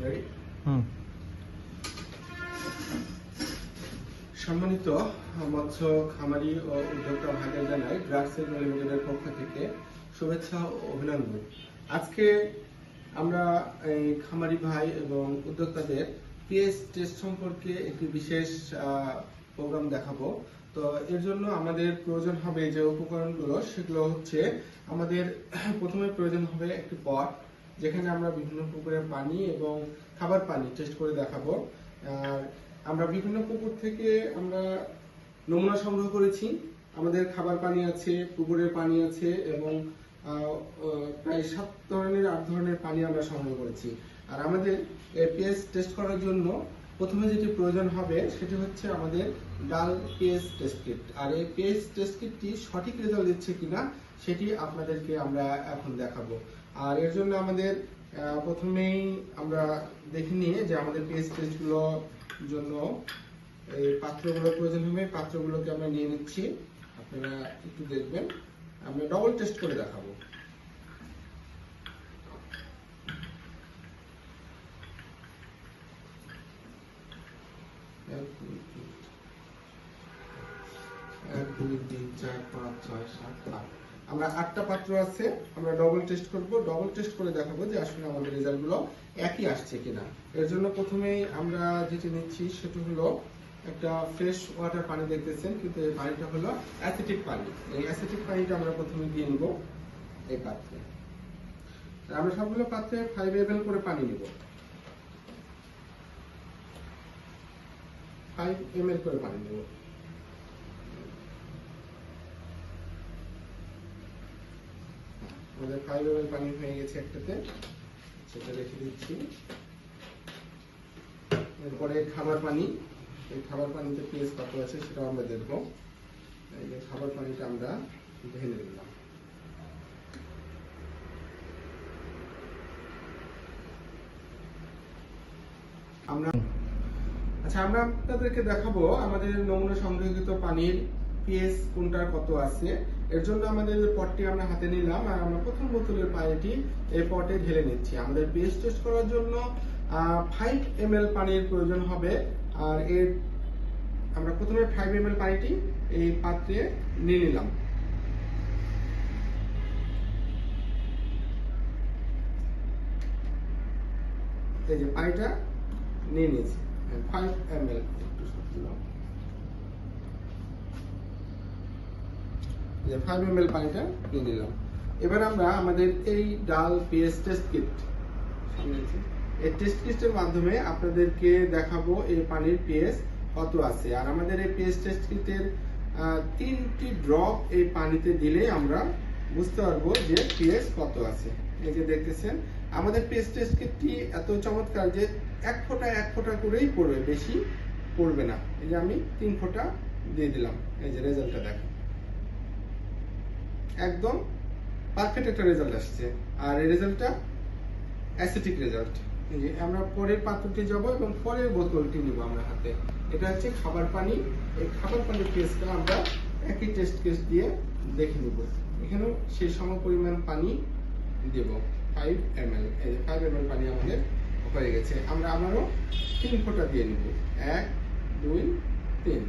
Ready? সম্মানিত মৎস্য খামারি ও উদ্যোক্তা ভাইদের জানাই ড্রাগস এগ্রো লিমিটেডের পক্ষ থেকে শুভেচ্ছা ও অভিনন্দন। আজকে আমরা এই খামারি ভাই এবং উদ্যোক্তাদের পিএইচ টেস্ট সম্পর্কে একটি বিশেষ প্রোগ্রাম দেখাবো। তো এর জন্য আমাদের প্রয়োজন হবে যে উপকরণগুলো, সেগুলো হচ্ছে আমাদের প্রথমে প্রয়োজন হবে একটি পট, যেখানে আমরা বিভিন্ন পুকুরের পানি এবং খাবার পানি টেস্ট করে দেখাবো। আমরা বিভিন্ন পুকুর থেকে আমরা নমুনা সংগ্রহ করেছি। আমাদের খাবার পানি আছে, পুকুরের পানি আছে এবং প্রায় 8 ধরনের পানি আমরা সংগ্রহ করেছি। আর আমাদের পিএইচ টেস্ট করার জন্য প্রথমে যেটি প্রয়োজন হবে সেটি হচ্ছে আমাদের ডাল পিএইচ টেস্ট কিট। আর এই পিএইচ টেস্ট কিটটি সঠিক রেজাল্ট দিচ্ছে কিনা সেটি আপনাদেরকে আমরা এখন দেখাবো। আর এর জন্য আমাদের প্রথমেই আমরা দেখে নিয়ে যে আমাদের পিএইচ টেস্টগুলোর জন্য এই পাত্রগুলো প্রয়োজন হবে। পাত্রগুলোকে আমরা নিয়ে নিচ্ছি, আপনারা একটু দেখবেন। আমরা ডবল টেস্ট করে দেখাবো। আমরা 8টা পাত্র আছে, আমরা ডবল টেস্ট করব। ডবল টেস্ট করে দেখাবো যে আসলে আমাদের রেজাল্টগুলো একই আসছে কিনা। এর জন্য প্রথমেই আমরা যেটি নিচ্ছি সেটা হলো একটা ফ্রেশ ওয়াটার পানি দেখতেছেন, কিন্তু এই পানিটা হলো অ্যাসিটিক পানি। এই অ্যাসিটিক পানিটা আমরা প্রথমে দিয়ে নিব এই পাত্রে। আমরা সবগুলো পাত্রে 5 ml করে পানি নিব। 5 ml করে পানি নেব। আমাদের 5 ml পানি হয়ে গেছে একটাতে, সেটা রেখে দিচ্ছি। এরপরে খাবার পানি, এই খাবার পানিতে পিএইচ কত আছে সেটা আমরা দেখবো। এই যে খাবার পানিটা আমরা ঢেলে দিলাম। আমরা আপনাদেরকে দেখাবো আমাদের নমুনা সংগ্রহীত পানির পিএইচ কোনটার কত আছে। এর জন্য আমাদের পটটি আমরা হাতে নিলাম আর আমরা প্রথম বোতলের পানিটি এই পটে ঢেলে নিচ্ছি। আমাদের পিএইচ টেস্ট করার জন্য 5 ml পানির প্রয়োজন হবে। আর এর আমরা প্রথমে 5 ml পানিটি এই পাত্রে নিয়ে নিলাম। এই যে পানিটা নিয়ে নিয়েছি 5 ml। একটু দিলাম, 5 ml পানিটা নিয়ে নিলাম। এবার আমরা আমাদের এই ডাল পিএইচ টেস্ট কিট, এই টেস্ট কিটের মাধ্যমে আপনাদেরকে দেখাবো এই পানির পিএইচ কত আছে। আর আমাদের এই পিএইচ টেস্ট কিটের 3টি ড্রপ এই পানিতে দিলে আমরা বুঝতে পারবো যে পিএইচ কত আছে। এই যে দেখতেছেন আমাদের পিএইচ টেস্ট কিটটি এত চমৎকার যে এক ফোঁটা করেই পড়বে, বেশি পড়বে না। এই যে আমি 3 ফোঁটা দিয়ে দিলাম। এই যে রেজাল্টটা দেখেন, একদম পারফেক্ট একটা রেজাল্ট আসছে। আর এই রেজাল্টটা অ্যাসিটিক রেজাল্ট। এই যে আমরা পরের পাত্রটি যাব এবং পরের বোতলটি নিব আমরা হাতে। এটা হচ্ছে খাবার পানি। এই খাবার পানির টেস্টটা আমরা একই টেস্ট কেস দিয়ে দেখে নিব। এখানেও সেই সম পরিমাণ পানি দেব, 5 ml। এই যে 5 ml পানি আমাদের হয়ে গেছে। আমরা আবারও 3 ফোঁটা দিয়ে নিব, 1 2 3।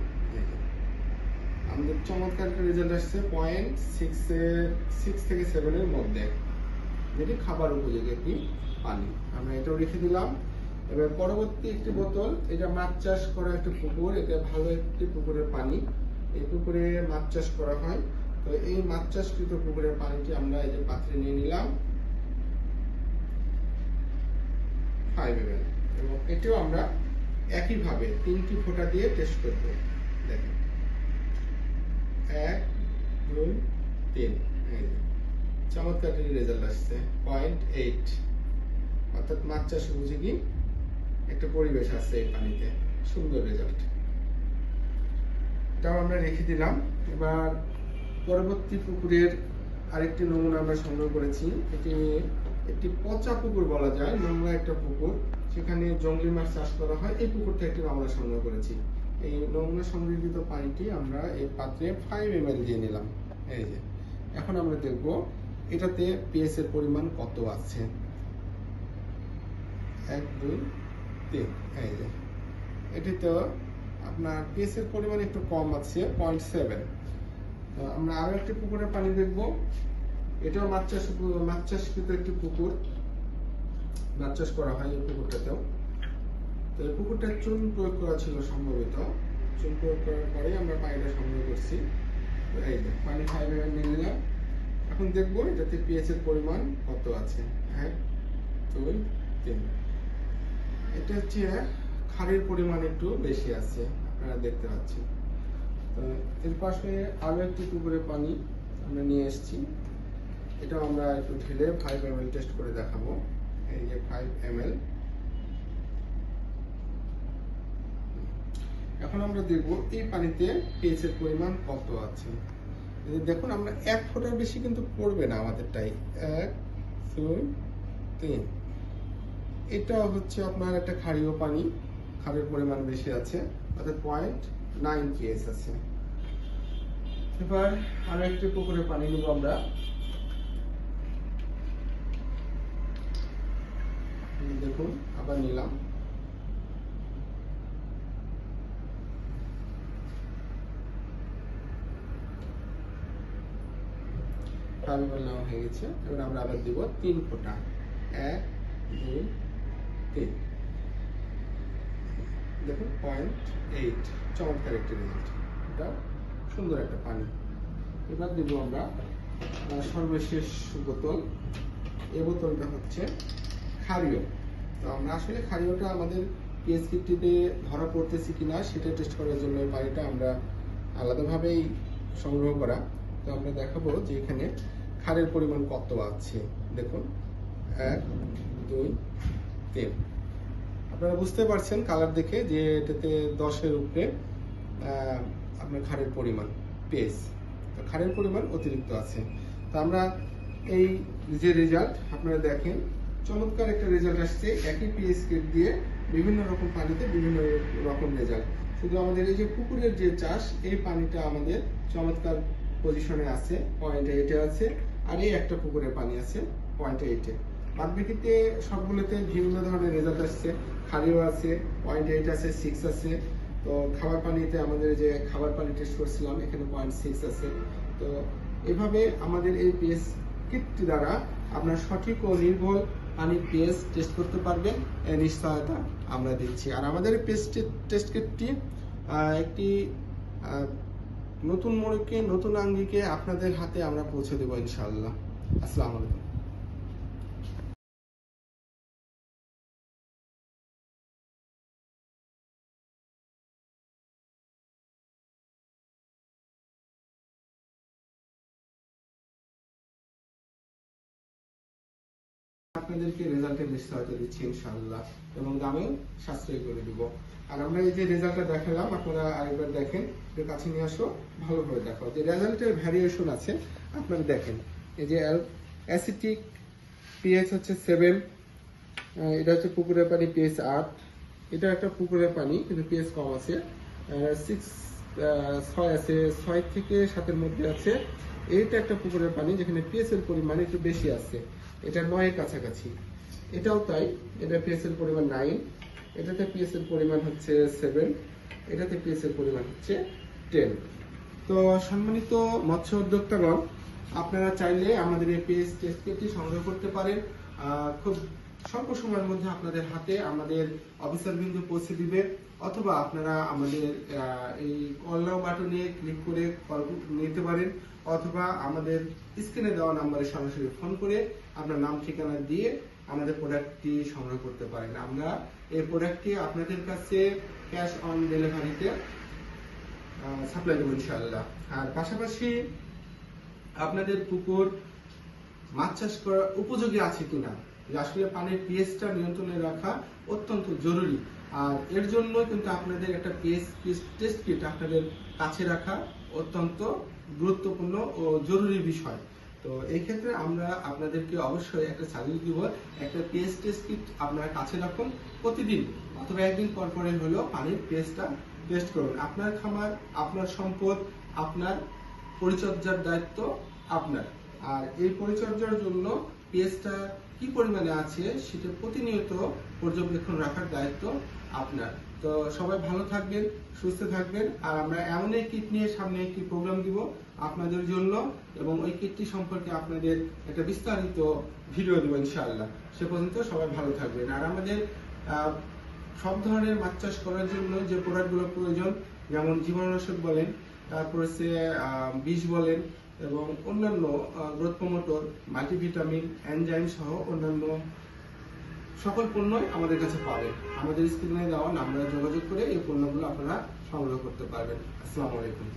আমাদের চমৎকার একটা রেজাল্ট আসছে 0.6 থেকে 7 এর মধ্যে, যেটি খাবার উপযোগী একটি পানি। আমরা এটাও রেখে দিলাম। এবার পরবর্তী একটি বোতল, এটা মাছ চাষ করা একটি পুকুর, এটা ভালো একটি পুকুরের পানি। এই পুকুরে মাছ চাষ করা হয়। তো এই মাছ চাষকৃত পুকুরের পানিটি আমরা এই যে পাত্রে নিয়ে নিলাম 5 ml, এবং এটাও আমরা একইভাবে 3টি ফোঁটা দিয়ে টেস্ট করব। দেখেন 1 2 3। চমৎকার রেজাল্ট আসছে 0.8, অর্থাৎ মাছ চাষ উপযোগী একটা পরিবেশ আছে এই পানিতে। সুন্দর রেজাল্ট, এটাও আমরা রেখে দিলাম। এবার পরবর্তী পুকুরের আরেকটি নমুনা আমরা সংগ্রহ করেছি। এটি একটি পচা পুকুর বলা যায়, নোংরা একটা পুকুর, সেখানে জংলি মাছ চাষ করা হয়। এই পুকুরটা একটি নমুনা সংগ্রহ করেছি। এই নমুনা সংগৃহীত পানিটি আমরা এই পাত্রে 5 ml দিয়ে নিলাম। এই যে এখন আমরা দেখব এটাতে পিএইচ এর পরিমাণ কত আছে। 1 2 3। এই যে এটিতে আপনার পিএস এর পরিমাণ একটু কম আছে 0.7। তো আমরা আরো একটি পুকুরের পানি দেখব। এটাও মাছ চাষকৃত একটি পুকুর, মাছ চাষ করা হয় এই পুকুরটাতেও। তো এই পুকুরটা চুন প্রয়োগ করা ছিল সম্ভবত, চুন প্রয়োগ করার পরে আমরা পানিটা সংগ্রহ করছি। তো এই যে পানি 5 ml নিয়ে নিলাম। এখন দেখবো এটাতে পিএইচ এর পরিমাণ কত আছে। 1 2 3। এটা হচ্ছে ক্ষারের পরিমাণ একটু বেশি আছে, আপনারা দেখতে পাচ্ছেন। তো এর পাশে আরো একটি পুকুরের পানি আমরা নিয়ে এসেছি। এটাও আমরা একটু ঢেলে 5 ml টেস্ট করে দেখাবো। এই যে 5 ml। এখন আমরা দেখব এই পানিতে পিএইচ এর পরিমাণ কত আছে। দেখুন আমরা 1 ফোঁটার বেশি কিন্তু পড়বে না আমাদেরটাই। 1 2 3। এটা হচ্ছে আপনার একটা ক্ষারীয় পানি, ক্ষারের পরিমাণ বেশি আছে, অর্থাৎ 0.9 পিএইচ আছে। এবার আরো একটি পুকুরের পানি নেব আমরা। দেখুন আবার নিলাম। নেওয়া হয়ে গেছে। এবার আমরা আবার দিব 3 ফোঁটা। 1 2 3। দেখুন 0.8। চমৎকার একটি রেজাল্ট, এটা সুন্দর একটা পানি। এবার দেব আমরা সর্বশেষ বোতল। এই বোতলটা হচ্ছে ক্ষারীয়। তো আমরা আসলে ক্ষারীয়টা আমাদের পিএইচ কিটটিতে ধরা পড়তেছি কিনা সেটা টেস্ট করার জন্য এই পানিটা আমরা আলাদাভাবেই সংগ্রহ করা। তো আমরা দেখাবো যে এখানে ক্ষারের পরিমাণ কত আছে। দেখুন 1 2 3। আপনারা বুঝতে পারছেন কালার দেখে যে এটাতে 10-এর উপরে আপনার ক্ষারের পরিমাণ পিএইচ। তো ক্ষারের পরিমাণ অতিরিক্ত আছে। তো আমরা এই যে রেজাল্ট আপনারা দেখেন, চমৎকার একটা রেজাল্ট আসছে। একই পিএইচ কিট দিয়ে বিভিন্ন রকম পানিতে বিভিন্ন রকম রেজাল্ট। শুধু আমাদের এই যে পুকুরের যে চাষ, এই পানিটা আমাদের চমৎকার পজিশনে আছে, 0.8 আছে। আর এই একটা পুকুরের পানি আছে 0.8। বাদ বাকিতে সবগুলোতে বিভিন্ন ধরনের রেজাল্ট আসছে। ক্ষারীয় আছে 0.8 আছে, 6 আছে। তো খাবার পানিতে আমাদের যে খাবার পানি টেস্ট করছিলাম এখানে 0.6 আছে। তো এভাবে আমাদের এই পিএইচ কিটটি দ্বারা আপনার সঠিক ও নির্ভুল পানির পিএইচ টেস্ট করতে পারবেন, এর নিশ্চয়তা আমরা দিচ্ছি। আর আমাদের পিএইচ টেস্ট কিটটি একটি নতুন মোড়কে, নতুন আঙ্গিকে আপনাদের হাতে আমরা পৌঁছে দেবো ইনশাআল্লাহ। আসসালামু আলাইকুম। আপনাদেরকে রেজাল্টের নিশ্চয়তা দিচ্ছি ইনশাআল্লাহ, এবং দামেও সাশ্রয় করে দিব। আর আমরা এই যে রেজাল্টটা দেখালাম, আপনারা আরেকবার দেখেন, একটু কাছে নিয়ে আসো, ভালোভাবে দেখো যে রেজাল্টের ভ্যারিয়েশন আছে। আপনারা দেখেন এই যে অ্যাসিটিক পিএইচ হচ্ছে 7, এটা হচ্ছে পুকুরের পানি পিএইচ 8। এটা একটা পুকুরের পানি কিন্তু পিএইচ কম আছে, 6 আছে, 6 থেকে 7-এর মধ্যে আছে। এইটা একটা পুকুরের পানি যেখানে পিএইচ এর পরিমাণ একটু বেশি আছে, এটা 9-এর কাছাকাছি। এটাও তাই, এটা পিএইচ এর পরিমাণ 9, এটাতে পিএইচ এর পরিমাণ হচ্ছে 7, এটাতে পিএইচ এর পরিমাণ হচ্ছে 10। তো সম্মানিত মৎস্য উদ্যোক্তাগণ, আপনারা চাইলে আমাদের এই পিএইচ টেস্ট কিটটি সংগ্রহ করতে পারেন। খুব স্বল্প সময়ের মধ্যে আপনাদের হাতে আমাদের অফিসার বিন্দু পৌঁছে দিবে, অথবা আপনারা আমাদের এই কল নাও বাটনে ক্লিক করে কল নিতে পারেন, অথবা আমাদের স্ক্রিনে দেওয়া নাম্বারে সরাসরি ফোন করে আপনার নাম ঠিকানা দিয়ে আমাদের প্রোডাক্টটি সংগ্রহ করতে পারেন। আমরা এই প্রোডাক্টটি আপনাদের কাছে ক্যাশ অন ডেলিভারিতে সাপ্লাই দেবো ইনশাআল্লাহ। আর পাশাপাশি আপনাদের পুকুর মাছ চাষ করার উপযোগী আছে কিনা, আসলে পানির পিএইচটা নিয়ন্ত্রণে রাখা অত্যন্ত জরুরি। আর এর জন্য কিন্তু আপনাদের একটা পিএইচ টেস্ট কিট আপনাদের কাছে রাখা অত্যন্ত গুরুত্বপূর্ণ ও জরুরি বিষয়। তো এই ক্ষেত্রে আমরা আপনাদেরকে অবশ্যই একটা সাজেস্ট দিব, একটা পিএইচ টেস্ট কিট আপনার কাছে রাখুন। প্রতিদিন অথবা একদিন পর পরে হলেও পানির পিএইচটা টেস্ট করুন। আপনার খামার, আপনার সম্পদ, আপনার পরিচর্যার দায়িত্ব আপনার। আর এই পরিচর্যার জন্য পিএইচটা কি পরিমাণে আছে সেটা প্রতিনিয়ত পর্যবেক্ষণ রাখার দায়িত্ব আপনার। তো সবাই ভালো থাকবেন, সুস্থ থাকবেন। আর আমরা এমন এক কিট নিয়ে সামনে একটি প্রোগ্রাম দিব আপনাদের জন্য, এবং ওই কিটটি সম্পর্কে আপনাদের একটা বিস্তারিত ভিডিও দেবো ইনশাআল্লাহ। সে পর্যন্ত সবাই ভালো থাকবেন। আর আমাদের সব ধরনের মাছ চাষ করার জন্য যে প্রোডাক্টগুলো প্রয়োজন, যেমন জীবাণুনাশক বলেন, তারপর হচ্ছে বিষ বলেন, এবং অন্যান্য গ্রোথ প্রমোটর, মাল্টিভিটামিন, এনজাইম সহ অন্যান্য সকল পণ্যই আমাদের কাছে পাবেন। আমাদের স্ক্রিনে দেওয়া নাম্বারে যোগাযোগ করে এই পণ্যগুলো আপনারা সংগ্রহ করতে পারবেন। আসসালামু আলাইকুম।